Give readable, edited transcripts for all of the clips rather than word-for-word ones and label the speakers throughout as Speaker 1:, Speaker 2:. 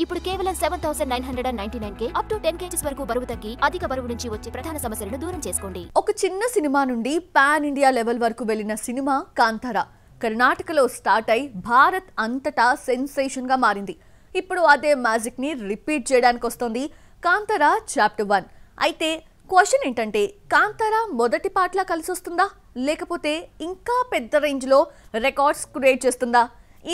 Speaker 1: ఇప్పుడు కేవలం 7999K up to 10 kgs వరకు బరువు తగ్గి అధిక బరువు నుంచి వచ్చే ప్రధాన సమస్యలను దూరం చేసుకోండి.
Speaker 2: ఒక చిన్న సినిమా నుండి పాన్ ఇండియా లెవెల్ వరకు వెళ్ళిన సినిమా కాంతారా కర్ణాటకలో స్టార్ట్ అయి భారత్ అంతటా సెన్సేషన్ గా మారింది. ఇప్పుడు అదే మ్యాజిక్ ని రిపీట్ చేయడానికి వస్తుంది కాంతారా చాప్టర్ 1. అయితే క్వశ్చన్ ఏంటంటే కాంతారా మొదటి పార్ట్లా కలిసి వస్తుందా లేకపోతే ఇంకా పెద్ద రేంజ్ లో రికార్డ్స్ క్రియేట్ చేస్తుందా?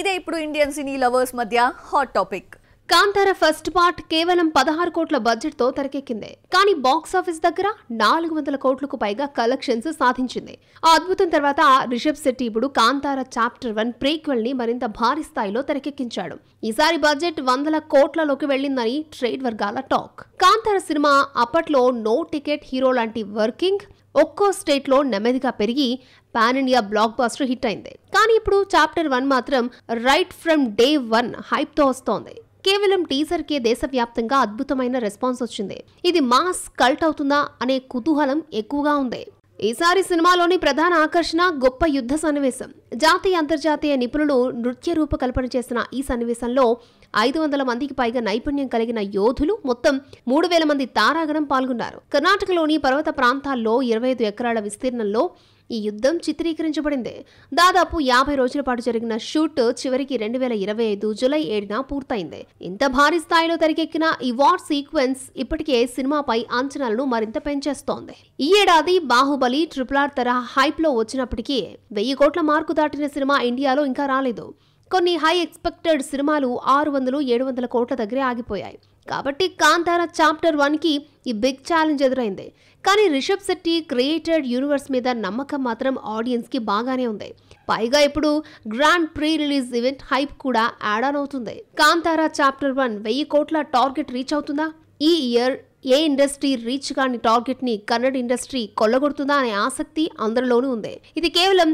Speaker 2: ఇదే ఇప్పుడు ఇండియన్ సినీ లవర్స్ మధ్య hot topic.
Speaker 3: Kantara first part కేవలం 16 కోట్ల బడ్జెట్ తో తెరకెక్కింది. కానీ బాక్స్ ఆఫీస్ దగ్గర 400 కోట్లకు పైగా కలెక్షన్స్ సాధించింది. ఆ అద్భుతం తర్వాత రిషబ్ శెట్టి ఇప్పుడు కాంతారా చాప్టర్ 1 ప్రీక్వెల్ ని మరింత భారీ స్థాయిలో తెరకెక్కించాడు. ఈసారి బడ్జెట్ 100 కోట్లలోకి వెళ్లిందని ట్రేడ్ వర్గాల టాక్. కాంతారా సినిమా అప్పట్లో నో టికెట్ హీరో లాంటి వర్కింగ్ ఒక్కో స్టేట్ లో నెమ్మదిగా పెరిగి pan India block buster hit అయింది. కానీ ఇప్పుడు చాప్టర్ 1 మాత్రం రైట్ ఫ్రమ్ డే 1 హైప్ తో వస్తోంది. కేవలం టీజర్ కే దేశవ్యాప్తంగా అద్భుతమైన రెస్పాన్స్ వచ్చింది. ఇది మాస్ కల్ట్ అవుతుందా అనే కుతూహలం ఎక్కువగా ఉంది. ఈసారి సినిమాలోని ప్రధాన ఆకర్షణ గొప్ప యుద్ధ సన్నివేశం. జాతీయ అంతర్జాతీయ నిపుణులు నృత్య రూపకల్పన చేసిన ఈ సన్నివేశంలో 500 మందికి పైగా నైపుణ్యం కలిగిన యోధులు మొత్తం 3000 మంది తారాగణం పాల్గొన్నారు. కర్ణాటకలోని పర్వత ప్రాంతాల్లో 25 ఎకరాల విస్తీర్ణంలో ఈ యుద్ధం చిత్రీకరించబడింది. దాదాపు 50 రోజుల పాటు జరిగిన షూట్ చివరికి 2025 జూలై 7న పూర్తయింది. ఇంత భారీ స్థాయిలో తెరకెక్కిన ఈ వార్ సీక్వెన్స్ ఇప్పటికే సినిమాపై అంచనాలను మరింత పెంచేస్తోంది. ఈ ఏడాది బాహుబలి RRR తరహా హైప్ లో వచ్చినప్పటికీ 1000 కోట్ల మార్కు దాటిన సినిమా ఇండియాలో ఇంకా రాలేదు. కొన్ని హై ఎక్స్పెక్టెడ్ సినిమాలు 600-700 కోట్ల దగ్గరే ఆగిపోయాయి. కాబట్టి కాంతారా చాప్టర్ 1కి ఈ బిగ్ ఛాలెంజ్ ఎదురైంది. కానీ రిషబ్ శెట్టి క్రియేటెడ్ యూనివర్స్ మీద నమ్మకం మాత్రం ఆడియన్స్ కి బాగానే ఉంది. పైగా ఇప్పుడు grand pre release event hype కూడా యాడ్ ఆన్ అవుతుంది. కాంతారా చాప్టర్ 1 1000 కోట్ల టార్గెట్ రీచ్ అవుతుందా? ఈ ఇయర్ ఏ ఇండస్ట్రీ రీచ్ కాని టార్గెట్ ని కన్నడ ఇండస్ట్రీ కొల్లగొడుతుందా అనే ఆసక్తి అందరిలోనూ ఉంది. ఇది కేవలం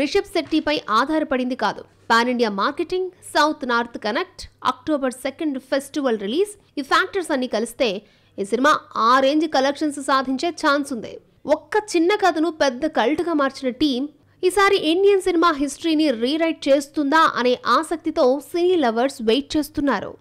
Speaker 3: రిషబ్ శెట్టిపై ఆధారపడింది కాదు. Pan India marketing, south north connect, October 2 festival release, ఈ ఫ్యాక్టర్స్ అన్ని కలిస్తే ఈ సినిమా ఆ రేంజ్ కలెక్షన్స్ సాధించే ఛాన్స్ ఉంది. ఒక్క చిన్న కథను పెద్ద కల్ట్ గా మార్చిన టీం ఈసారి ఇండియన్ సినిమా హిస్టరీని రీరైట్ చేస్తుందా అనే ఆసక్తితో సినీ లవర్స్ వెయిట్ చేస్తున్నారు.